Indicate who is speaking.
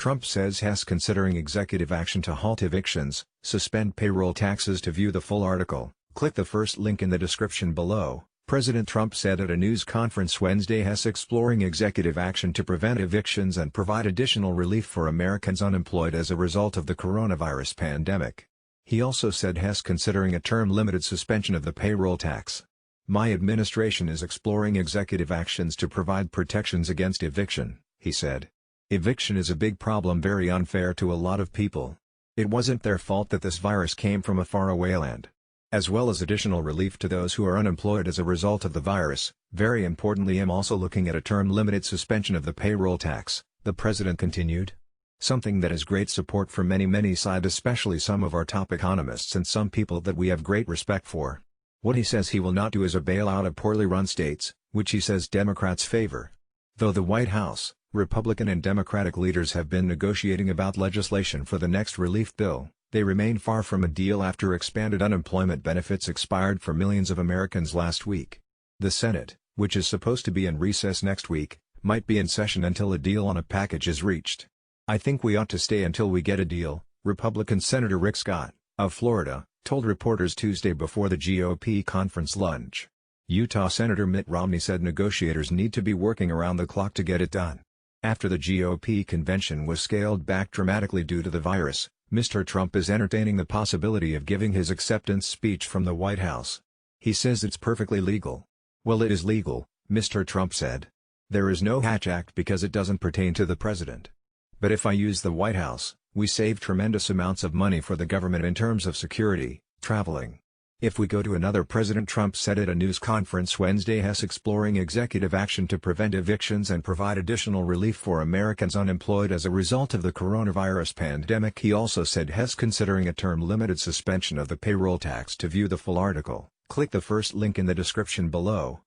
Speaker 1: Trump says Hess considering executive action to halt evictions, suspend payroll taxes. To view the full article, click the first link in the description below. President Trump said at a news conference Wednesday Hess exploring executive action to prevent evictions and provide additional relief for Americans unemployed as a result of the coronavirus pandemic. He also said Hess considering a term-limited suspension of the payroll tax. My administration is exploring executive actions to provide protections against eviction, he said. Eviction is a big problem, very unfair to a lot of people. It wasn't their fault that this virus came from a faraway land. As well as additional relief to those who are unemployed as a result of the virus. Very importantly, I'm also looking at a term-limited suspension of the payroll tax, the president continued. Something that has great support from many sides, especially some of our top economists and some people that we have great respect for. What he says he will not do is a bailout of poorly run states, which he says Democrats favor. Though the White House, Republican and Democratic leaders have been negotiating about legislation for the next relief bill, they remain far from a deal after expanded unemployment benefits expired for millions of Americans last week. The Senate, which is supposed to be in recess next week, might be in session until a deal on a package is reached. I think we ought to stay until we get a deal, Republican Senator Rick Scott, of Florida, told reporters Tuesday before the GOP conference lunch. Utah Senator Mitt Romney said negotiators need to be working around the clock to get it done. After the GOP convention was scaled back dramatically due to the virus, Mr. Trump is entertaining the possibility of giving his acceptance speech from the White House. He says it's perfectly legal. Well, it is legal, Mr. Trump said. There is no Hatch Act because it doesn't pertain to the president. But if I use the White House, we save tremendous amounts of money for the government in terms of security, traveling. If we go to another, President Trump said at a news conference Wednesday Hess exploring executive action to prevent evictions and provide additional relief for Americans unemployed as a result of the coronavirus pandemic. He also said Hess considering a term-limited suspension of the payroll tax. To view the full article, click the first link in the description below.